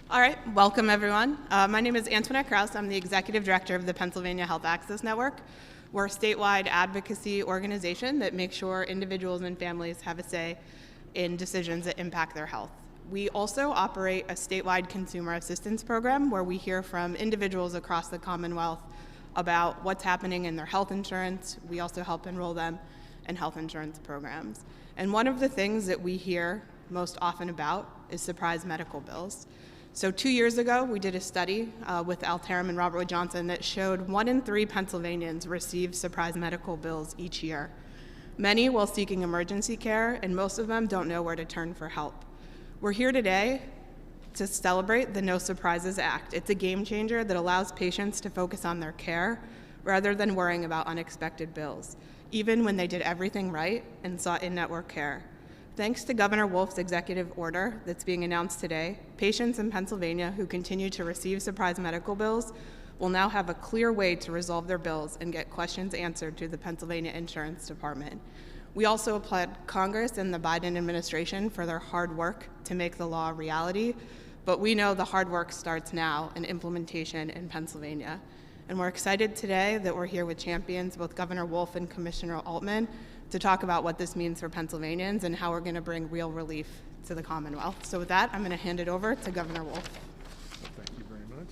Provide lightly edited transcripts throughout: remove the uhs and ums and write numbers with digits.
All right, welcome everyone. My name is Antoinette Krause. I'm the Executive Director of the Pennsylvania Health Access Network. We're a statewide advocacy organization that makes sure individuals and families have a say in decisions that impact their health. We also operate a statewide consumer assistance program where we hear from individuals across the Commonwealth about what's happening in their health insurance. We also help enroll them in health insurance programs. And one of the things that we hear most often about is surprise medical bills. So 2 years ago, we did a study with Altman and Robert Wood Johnson that showed 1 in 3 Pennsylvanians receive surprise medical bills each year. Many while seeking emergency care, and most of them don't know where to turn for help. We're here today to celebrate the No Surprises Act. It's a game changer that allows patients to focus on their care rather than worrying about unexpected bills, even when they did everything right and sought in-network care. Thanks to Governor Wolf's executive order that's being announced today, patients in Pennsylvania who continue to receive surprise medical bills will now have a clear way to resolve their bills and get questions answered through the Pennsylvania Insurance Department. We also applaud Congress and the Biden administration for their hard work to make the law a reality, but we know the hard work starts now in implementation in Pennsylvania. And we're excited today that we're here with champions, both Governor Wolf and Commissioner Altman, to talk about what this means for Pennsylvanians and how we're going to bring real relief to the Commonwealth. So with that, I'm going to hand it over to Governor Wolf. Thank you very much.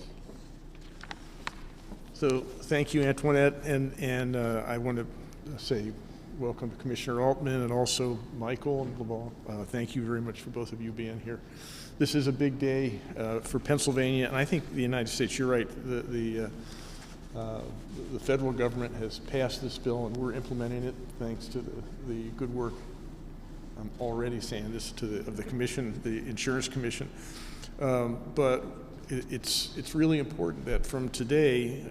So thank you, Antoinette, and I want to say welcome to Commissioner Altman and also Michael and Laval. Thank you very much for both of you being here. This is a big day for Pennsylvania, and I think the United States. You're right. The federal government has passed this bill, and we're implementing it thanks to the good work. I'm already saying this of the commission, the Insurance Commission, but it's really important that from today,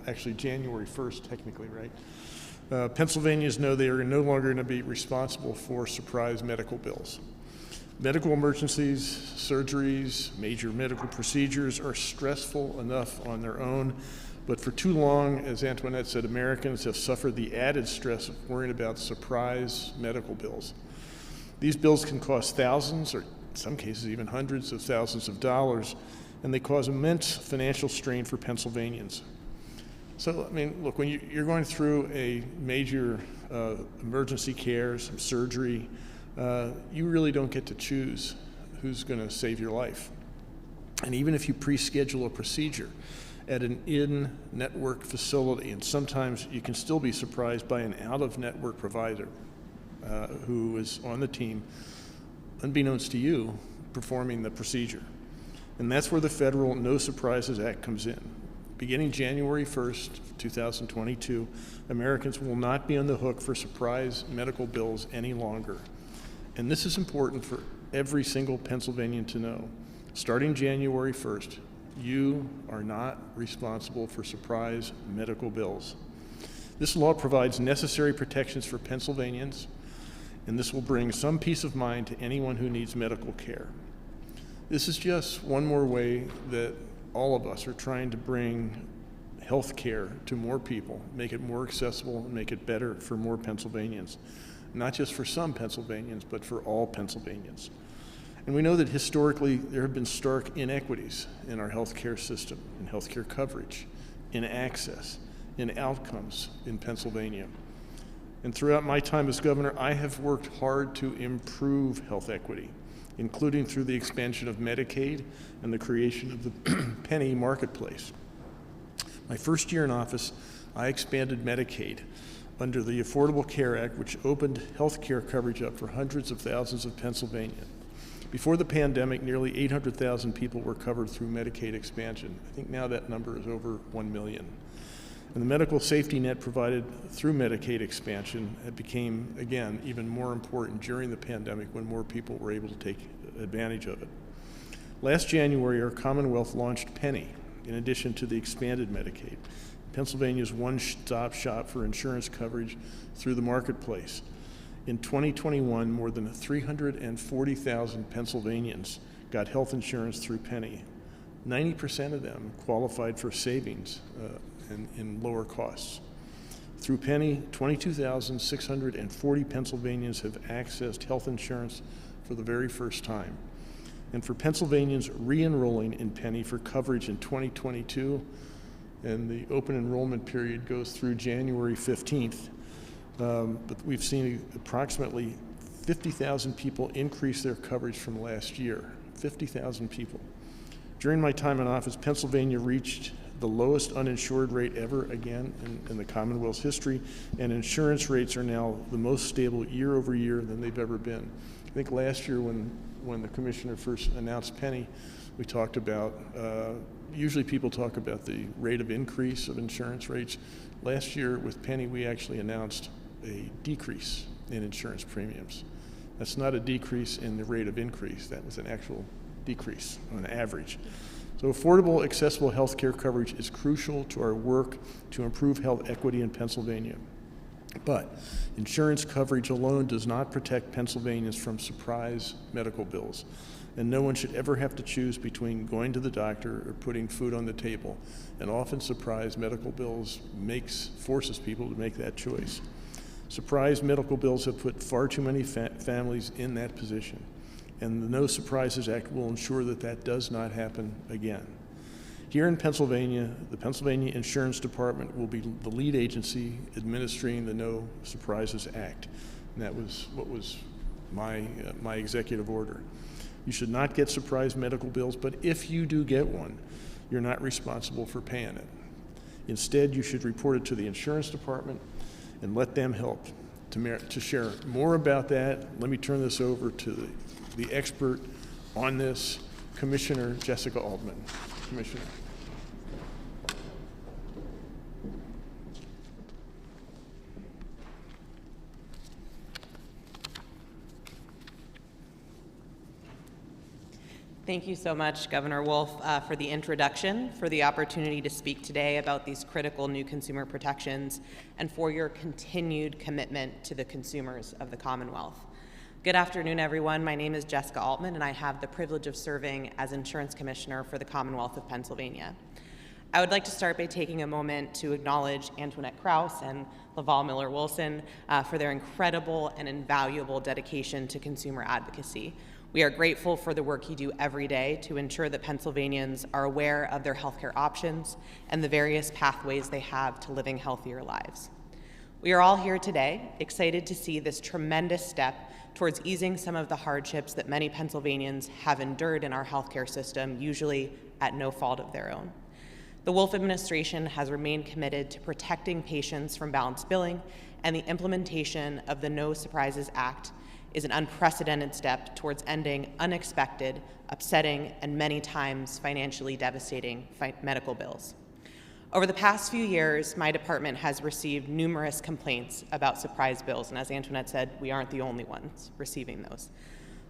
actually January 1st, technically, right? Pennsylvanians know they are no longer going to be responsible for surprise medical bills. Medical emergencies, surgeries, major medical procedures are stressful enough on their own. But for too long, as Antoinette said, Americans have suffered the added stress of worrying about surprise medical bills. These bills can cost thousands, or in some cases even hundreds of thousands of dollars, and they cause immense financial strain for Pennsylvanians. So, I mean, look, when you're going through a major emergency care, some surgery, you really don't get to choose who's going to save your life. And even if you pre-schedule a procedure at an in-network facility, and sometimes you can still be surprised by an out-of-network provider who is on the team, unbeknownst to you, performing the procedure. And that's where the federal No Surprises Act comes in. Beginning January 1st, 2022, Americans will not be on the hook for surprise medical bills any longer. And this is important for every single Pennsylvanian to know. Starting January 1st, you are not responsible for surprise medical bills. This law provides necessary protections for Pennsylvanians, and this will bring some peace of mind to anyone who needs medical care. This is just one more way that all of us are trying to bring health care to more people, make it more accessible, and make it better for more Pennsylvanians. Not just for some Pennsylvanians, but for all Pennsylvanians. And we know that historically there have been stark inequities in our healthcare system, in healthcare coverage, in access, in outcomes in Pennsylvania. And throughout my time as governor, I have worked hard to improve health equity, including through the expansion of Medicaid and the creation of the penny marketplace. My first year in office, I expanded Medicaid under the Affordable Care Act, which opened health care coverage up for hundreds of thousands of Pennsylvanians. Before the pandemic, nearly 800,000 people were covered through Medicaid expansion. I think now that number is over 1 million. And the medical safety net provided through Medicaid expansion became, again, even more important during the pandemic when more people were able to take advantage of it. Last January, our Commonwealth launched Penny, in addition to the expanded Medicaid, Pennsylvania's one-stop shop for insurance coverage through the marketplace. In 2021, more than 340,000 Pennsylvanians got health insurance through Penny. 90% of them qualified for savings in lower costs. Through Penny, 22,640 Pennsylvanians have accessed health insurance for the very first time. and for Pennsylvanians re-enrolling in Penny for coverage in 2022, and the open enrollment period goes through January 15th. But we've seen approximately 50,000 people increase their coverage from last year. 50,000 people. During my time in office, Pennsylvania reached the lowest uninsured rate ever again in the Commonwealth's history, and insurance rates are now the most stable year over year than they've ever been. I think last year when the commissioner first announced Penny, we talked about, usually people talk about the rate of increase of insurance rates. Last year with Penny, we actually announced a decrease in insurance premiums. That's not a decrease in the rate of increase, that was an actual decrease on average. So affordable, accessible health care coverage is crucial to our work to improve health equity in Pennsylvania. But insurance coverage alone does not protect Pennsylvanians from surprise medical bills. And no one should ever have to choose between going to the doctor or putting food on the table. And often surprise medical bills forces people to make that choice. Surprise medical bills have put far too many families in that position. And the No Surprises Act will ensure that that does not happen again. Here in Pennsylvania, the Pennsylvania Insurance Department will be the lead agency administering the No Surprises Act. And that was what was my executive order. You should not get surprise medical bills, but if you do get one, you're not responsible for paying it. Instead, you should report it to the insurance department and let them help. To share more about that, let me turn this over to the expert on this, Commissioner Jessica Altman. Commissioner. Thank you so much, Governor Wolf, for the introduction, for the opportunity to speak today about these critical new consumer protections, and for your continued commitment to the consumers of the Commonwealth. Good afternoon, everyone. My name is Jessica Altman, and I have the privilege of serving as Insurance Commissioner for the Commonwealth of Pennsylvania. I would like to start by taking a moment to acknowledge Antoinette Krause and Laval Miller-Wilson for their incredible and invaluable dedication to consumer advocacy. We are grateful for the work you do every day to ensure that Pennsylvanians are aware of their healthcare options and the various pathways they have to living healthier lives. We are all here today excited to see this tremendous step towards easing some of the hardships that many Pennsylvanians have endured in our healthcare system, usually at no fault of their own. The Wolf administration has remained committed to protecting patients from balanced billing, and the implementation of the No Surprises Act is an unprecedented step towards ending unexpected, upsetting, and many times financially devastating medical bills. Over the past few years, my department has received numerous complaints about surprise bills, and as Antoinette said, we aren't the only ones receiving those.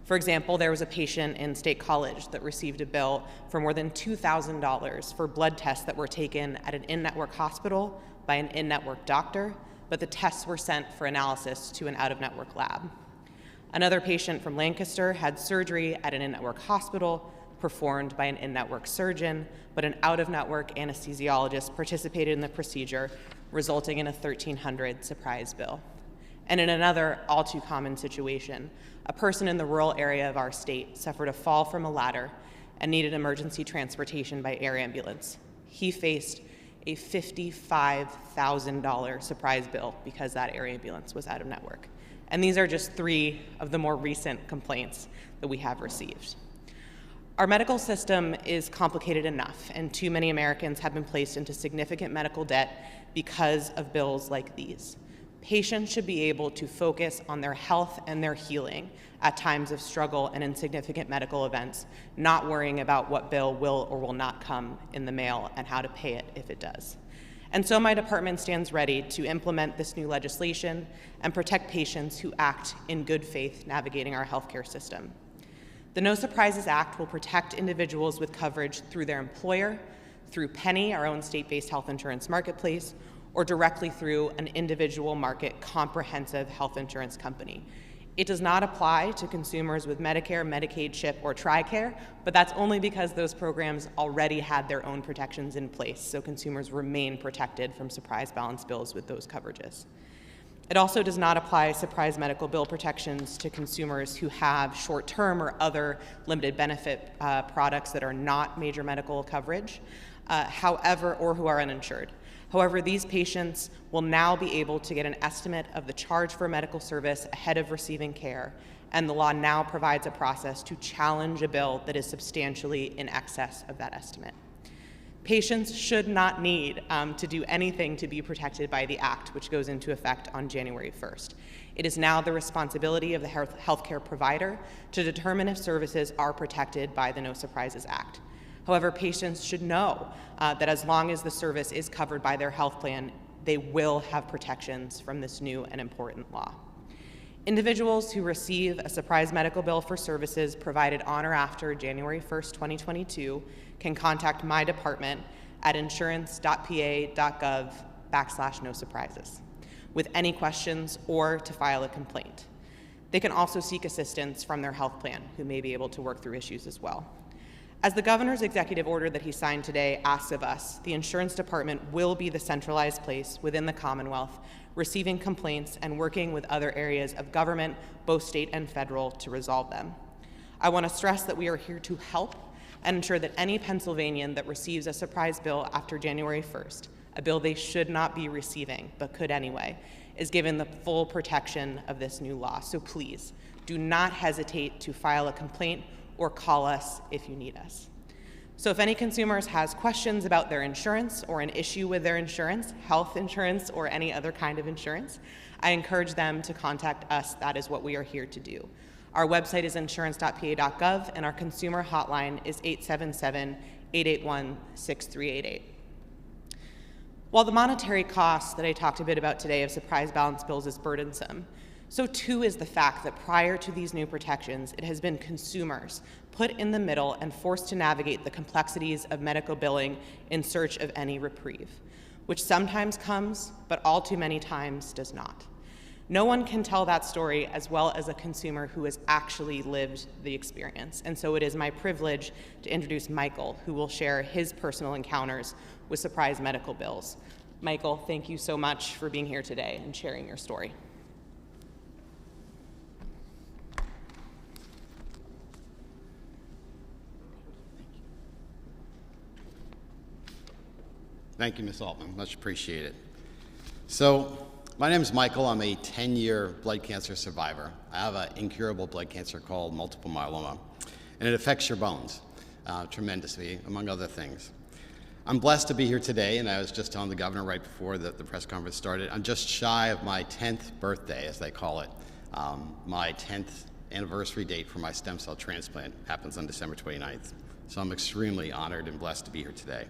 For example, there was a patient in State College that received a bill for more than $2,000 for blood tests that were taken at an in-network hospital by an in-network doctor, but the tests were sent for analysis to an out-of-network lab. Another patient from Lancaster had surgery at an in-network hospital performed by an in-network surgeon, but an out-of-network anesthesiologist participated in the procedure, resulting in a $1,300 surprise bill. And in another all-too-common situation, a person in the rural area of our state suffered a fall from a ladder and needed emergency transportation by air ambulance. He faced a $55,000 surprise bill because that air ambulance was out of network. And these are just 3 of the more recent complaints that we have received. Our medical system is complicated enough, and too many Americans have been placed into significant medical debt because of bills like these. Patients should be able to focus on their health and their healing at times of struggle and in significant medical events, not worrying about what bill will or will not come in the mail and how to pay it if it does. And so my department stands ready to implement this new legislation and protect patients who act in good faith navigating our healthcare system. The No Surprises Act will protect individuals with coverage through their employer, through Penny, our own state-based health insurance marketplace, or directly through an individual market comprehensive health insurance company. It does not apply to consumers with Medicare, Medicaid, CHIP, or TRICARE, but that's only because those programs already had their own protections in place, so consumers remain protected from surprise balance bills with those coverages. It also does not apply surprise medical bill protections to consumers who have short-term or other limited benefit products that are not major medical coverage, or who are uninsured. However, these patients will now be able to get an estimate of the charge for medical service ahead of receiving care, and the law now provides a process to challenge a bill that is substantially in excess of that estimate. Patients should not need to do anything to be protected by the Act, which goes into effect on January 1st. It is now the responsibility of the healthcare provider to determine if services are protected by the No Surprises Act. However, patients should know that as long as the service is covered by their health plan, they will have protections from this new and important law. Individuals who receive a surprise medical bill for services provided on or after January 1st, 2022 can contact my department at insurance.pa.gov/no surprises with any questions or to file a complaint. They can also seek assistance from their health plan, who may be able to work through issues as well. As the governor's executive order that he signed today asks of us, the insurance department will be the centralized place within the Commonwealth, receiving complaints and working with other areas of government, both state and federal, to resolve them. I want to stress that we are here to help and ensure that any Pennsylvanian that receives a surprise bill after January 1st, a bill they should not be receiving but could anyway, is given the full protection of this new law. So please, do not hesitate to file a complaint or call us if you need us. So if any consumers has questions about their insurance or an issue with their insurance, health insurance or any other kind of insurance, I encourage them to contact us. That is what we are here to do. Our website is insurance.pa.gov and our consumer hotline is 877-881-6388. While the monetary cost that I talked a bit about today of surprise balance bills is burdensome, so too is the fact that prior to these new protections, it has been consumers put in the middle and forced to navigate the complexities of medical billing in search of any reprieve, which sometimes comes, but all too many times does not. No one can tell that story as well as a consumer who has actually lived the experience. And so it is my privilege to introduce Michael, who will share his personal encounters with surprise medical bills. Michael, thank you so much for being here today and sharing your story. Thank you, Ms. Altman. Much appreciated. So, my name is Michael. I'm a 10-year blood cancer survivor. I have an incurable blood cancer called multiple myeloma, and it affects your bones tremendously, among other things. I'm blessed to be here today, and I was just telling the governor right before the press conference started, I'm just shy of my 10th birthday, as they call it. My 10th anniversary date for my stem cell transplant happens on December 29th. So I'm extremely honored and blessed to be here today.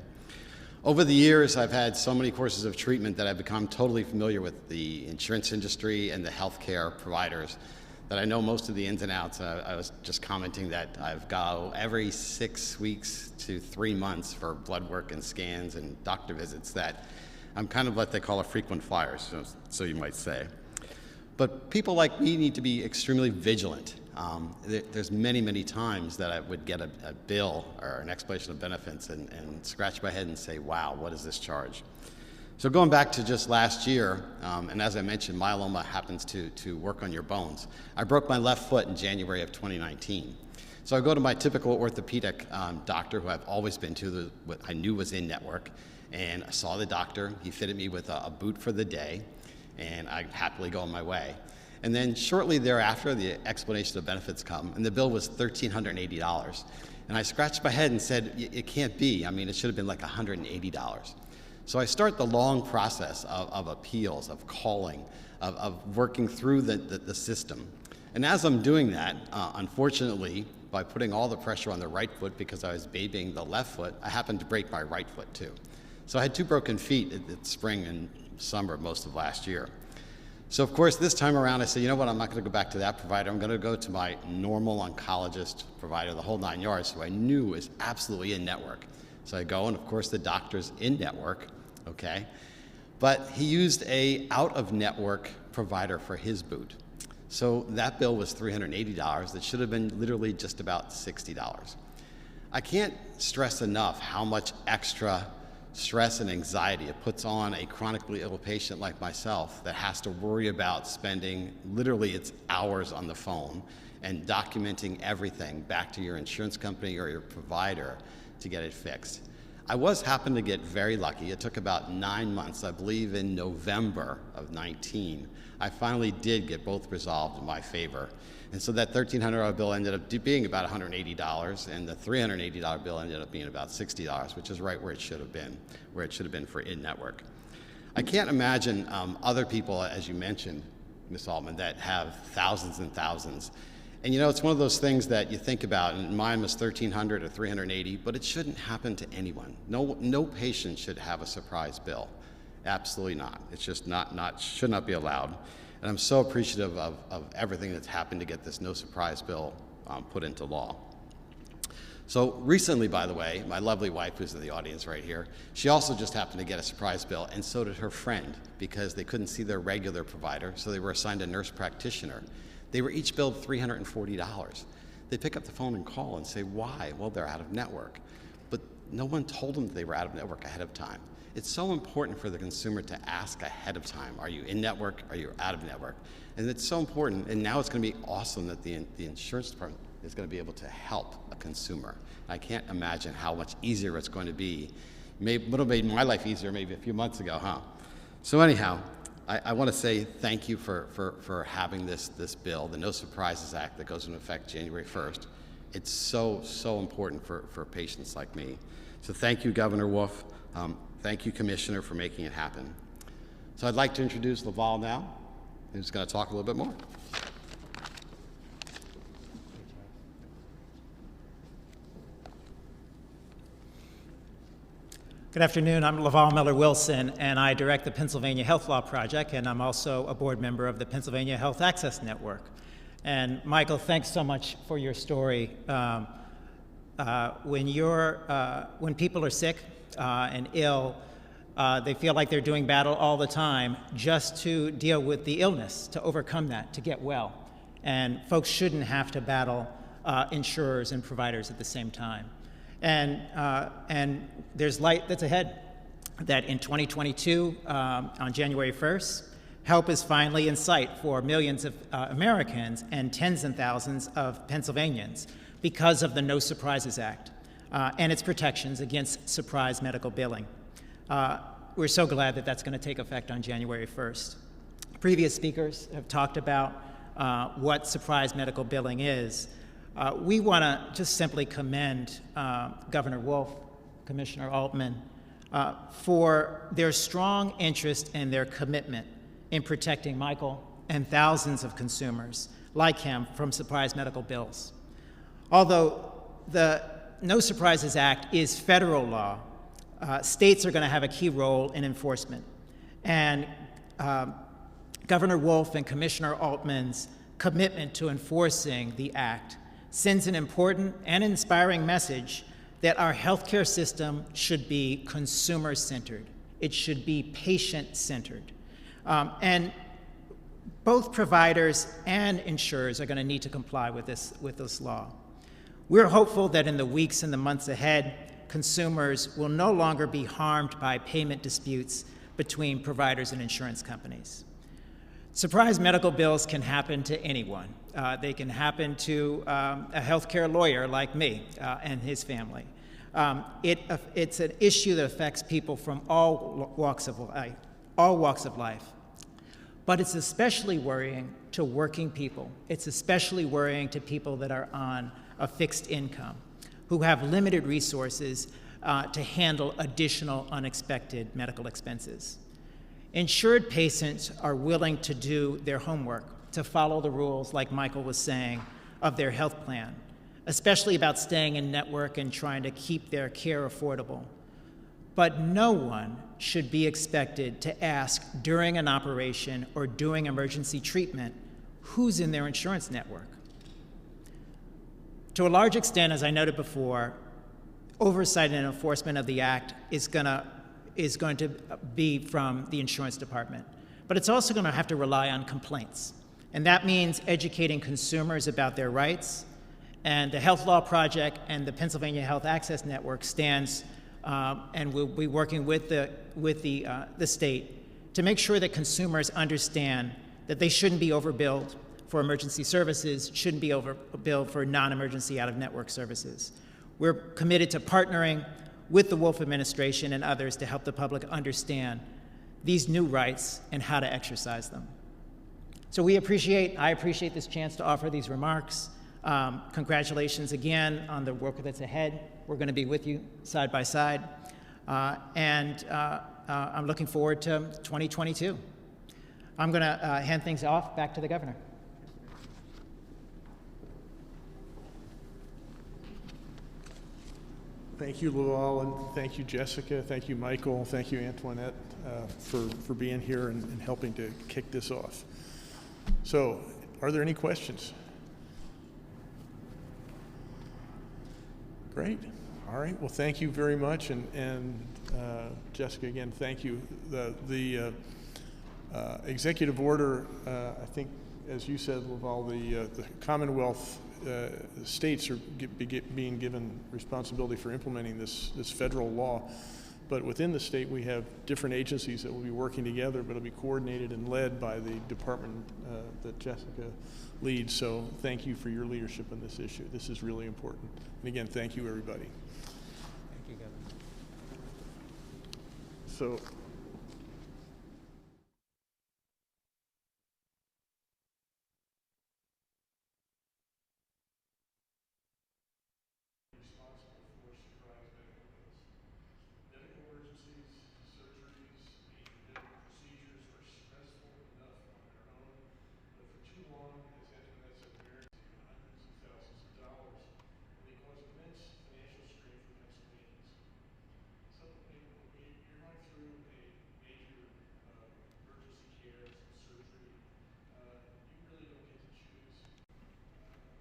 Over the years, I've had so many courses of treatment that I've become totally familiar with the insurance industry and the healthcare providers that I know most of the ins and outs. I was just commenting that I've go every 6 weeks to 3 months for blood work and scans and doctor visits that I'm kind of what they call a frequent flyer, so you might say. But people like me need to be extremely vigilant. There's many times that I would get a bill or an explanation of benefits and scratch my head and say, wow, what is this charge? So going back to just last year, and as I mentioned, myeloma happens to work on your bones. I broke my left foot in January of 2019. So I go to my typical orthopedic doctor, who I've always been to, what I knew was in network, and I saw the doctor. He fitted me with a boot for the day, and I happily go on my way. And then shortly thereafter, the explanation of benefits come, and the bill was $1,380. And I scratched my head and said, it can't be. I mean, it should have been like $180. So I start the long process of appeals, of calling, of working through the system. And as I'm doing that, unfortunately, by putting all the pressure on the right foot because I was babying the left foot, I happened to break my right foot too. So I had 2 broken feet at spring and summer most of last year. So of course, this time around, I said, you know what, I'm not going to go back to that provider. I'm going to go to my normal oncologist provider, the whole 9 yards, who I knew was absolutely in network. So I go, and of course, the doctor's in network, okay? But he used a out-of-network provider for his boot. So that bill was $380. That should have been literally just about $60. I can't stress enough how much extra stress and anxiety it puts on a chronically ill patient like myself that has to worry about spending literally its hours on the phone and documenting everything back to your insurance company or your provider to get it fixed. I happened to get very lucky. It took about 9 months, I believe in November of 19. I finally did get both resolved in my favor. And so that $1,300 bill ended up being about $180, and the $380 bill ended up being about $60, which is right where it should have been for in-network. I can't imagine other people, as you mentioned, Ms. Altman, that have thousands and thousands. And you know, it's one of those things that you think about, and mine was $1,300 or $380, but it shouldn't happen to anyone. No patient should have a surprise bill. Absolutely not. It's just should not be allowed. And I'm so appreciative of everything that's happened to get this no surprise bill put into law. So recently, by the way, my lovely wife, who's in the audience right here, she also just happened to get a surprise bill, and so did her friend, because they couldn't see their regular provider, so they were assigned a nurse practitioner. They were each billed $340. They pick up the phone and call and say, why? Well, they're out of network. But no one told them they were out of network ahead of time. It's so important for the consumer to ask ahead of time, are you in network, are you out of network? And it's so important, and now it's going to be awesome that the insurance department is going to be able to help a consumer. I can't imagine how much easier it's going to be. Would have made my life easier maybe a few months ago, huh? So anyhow, I want to say thank you for having this bill, the No Surprises Act that goes into effect January 1st. It's so important for patients like me. So thank you, Governor Wolf. Thank you, Commissioner, for making it happen. So I'd like to introduce Laval now, who's going to talk a little bit more. Good afternoon. I'm Laval Miller-Wilson, and I direct the Pennsylvania Health Law Project, and I'm also a board member of the Pennsylvania Health Access Network. And Michael, thanks so much for your story. When people are sick and ill, they feel like they're doing battle all the time just to deal with the illness, to overcome that, to get well. And folks shouldn't have to battle insurers and providers at the same time. And there's light that's ahead, that in 2022, on January 1st, help is finally in sight for millions of Americans and tens and thousands of Pennsylvanians because of the No Surprises Act and its protections against surprise medical billing. We're so glad that that's going to take effect on January 1st. Previous speakers have talked about what surprise medical billing is. We want to just simply commend Governor Wolf, Commissioner Altman, for their strong interest and their commitment in protecting Michael and thousands of consumers like him from surprise medical bills. Although the No Surprises Act is federal law, states are going to have a key role in enforcement. And Governor Wolf and Commissioner Altman's commitment to enforcing the act sends an important and inspiring message that our healthcare system should be consumer-centered. It should be patient-centered. And both providers and insurers are going to need to comply with this law. We're hopeful that in the weeks and the months ahead, consumers will no longer be harmed by payment disputes between providers and insurance companies. Surprise medical bills can happen to anyone. They can happen to a healthcare lawyer like me and his family. It's an issue that affects people from all walks of life. But it's especially worrying to working people. It's especially worrying to people that are on a fixed income, who have limited resources to handle additional unexpected medical expenses. Insured patients are willing to do their homework, to follow the rules, like Michael was saying, of their health plan, especially about staying in network and trying to keep their care affordable. But no one should be expected to ask during an operation or during emergency treatment who's in their insurance network. To a large extent, as I noted before, oversight and enforcement of the act is going to be from the insurance department. But it's also going to have to rely on complaints. And that means educating consumers about their rights. And the Health Law Project and the Pennsylvania Health Access Network stands and we'll be working with the state to make sure that consumers understand that they shouldn't be overbilled for emergency services, shouldn't be overbilled for non-emergency out-of-network services. We're committed to partnering with the Wolf administration and others to help the public understand these new rights and how to exercise them. So I appreciate this chance to offer these remarks. Congratulations again on the work that's ahead. We're going to be with you side by side. I'm looking forward to 2022. I'm going to hand things off back to the governor. Thank you, Laval, and thank you, Jessica. Thank you, Michael. Thank you, Antoinette, for being here and helping to kick this off. So, are there any questions? Great. All right. Well, thank you very much, and Jessica, again, thank you. The executive order, I think, as you said, Laval, the Commonwealth states are being given responsibility for implementing this federal law, but within the state we have different agencies that will be working together, but it'll be coordinated and led by the department that Jessica leads. So thank you for your leadership on this issue. This is really important. And again, thank you, everybody. Thank you, Governor. So. Responsible for surprise medical bills. Medical emergencies, surgeries, and medical procedures are stressful enough on their own, but for too long, as Antoinette said, Americans pay hundreds of thousands of dollars, and they cause immense financial strain for Pennsylvanians. So when you're going through a major emergency care, some surgery, you really don't get to choose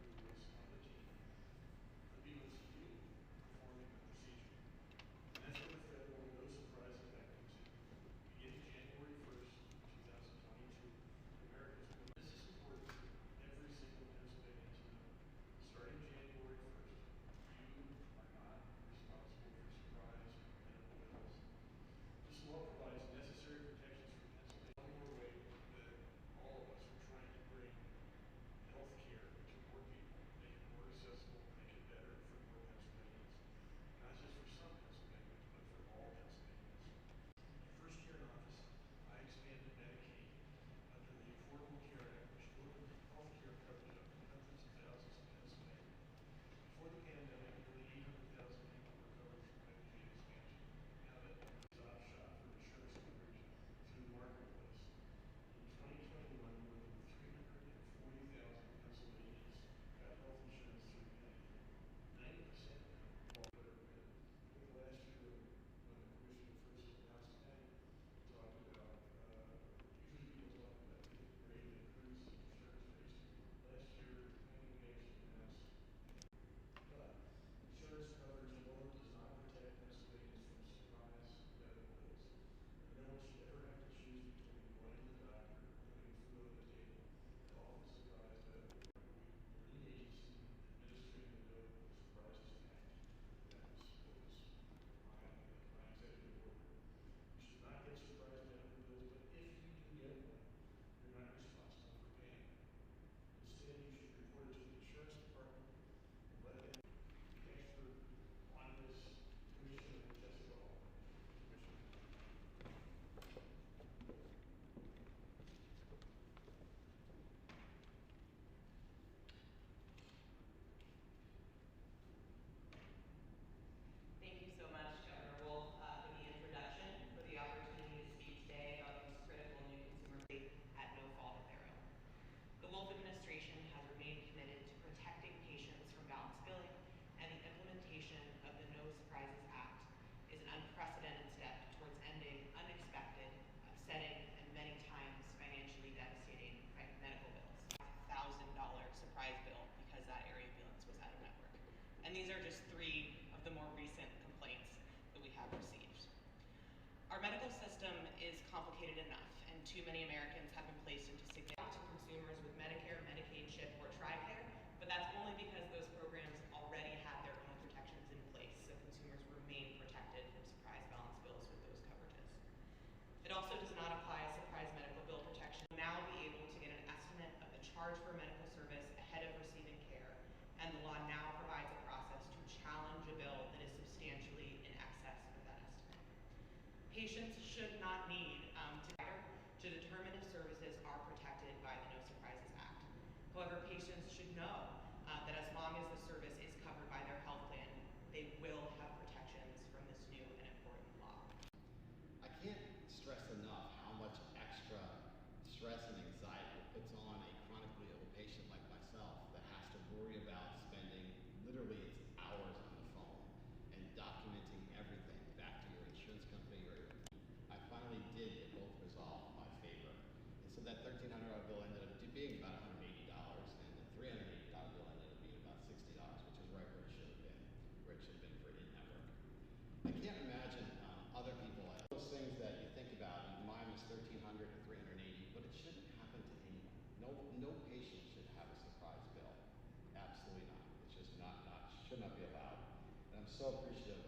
who is on the team. It'll be with you performing the procedure. And that's where the federal No Surprises Act comes in. Beginning January 1st, 2022, Americans will. This is important for every single Pennsylvanian to know. Starting January 1st, you are not responsible for surprise medical bills. This law provides necessary protections for Pennsylvania. One more way that all of us are trying to bring health care to more people, make it more accessible, make it better for more Pennsylvanians. Not just for some Pennsylvanians, but for all Pennsylvanians. My first year in office, I expanded Medicaid under the Affordable Care Act, which opened health care coverage up to hundreds of thousands of Pennsylvanians. Before the pandemic, nearly 800,000 people were covered through Medicaid expansion. Now that number is op shop for insurance coverage through the marketplace. In 2021, more than 340,000 Pennsylvanians got health insurance through Medicaid. 90% now all better bid. I think last year when the commissioner first announced PHAN, he talked about, usually people talk about getting great and cruise insurance rates. Last year, depending we actually announced, but insurance coverage alone does not protect Pennsylvanians from surprise medical bills. And no one should ever have to choose between going to the doctor or putting food on the table. Health and surprise medical bills. We're the agency administering the No Surprises Act. That was my executive order. You should not get surprise medical bills, but if you do get one, you're not responsible for paying it. Instead, you should report it to the insurance department and let them. The expert on this, Commissioner Jessica Altman. Commissioner. Thank you so much, Governor Wolf, for the introduction, for the opportunity to speak today about these critical new consumer at no fault of their own. The Wolf administration has remained committed to protecting patients from balance billing, and the implementation of the No Surprises Act is an unprecedented step towards ending unexpected, upsetting, and many times financially devastating medical bills. $1,000 surprise bill because that area ambulance was out of network. And these are just 3 of the more recent complaints that we have received. Our medical system is complicated enough, and too many Americans have been placed into significant to consumers with Medicare, Medicaid, CHIP, or TRICARE, but that's only because those programs already have their own protections in place, so consumers remain protected Patients should not need to determine if services are protected by the No Surprises Act. However, patients should know that as long as the service is covered by their health plan, they will have protections from this new and important law. I can't stress enough how much extra stress and anxiety it puts on a chronically ill patient like myself that has to worry about spending literally its hours on the phone and documenting everything back to your insurance company or I finally did get both resolved in my favor. And so that $1,300 bill ended up being about $180 and the $380 bill ended up being about $60, which is right where it should have been for in-network. I can't imagine other people, those things that you think about, mine was $1,300 or $380, but it shouldn't happen to anyone. No patient should have a surprise bill. Absolutely not. It's just should not be allowed. And I'm so appreciative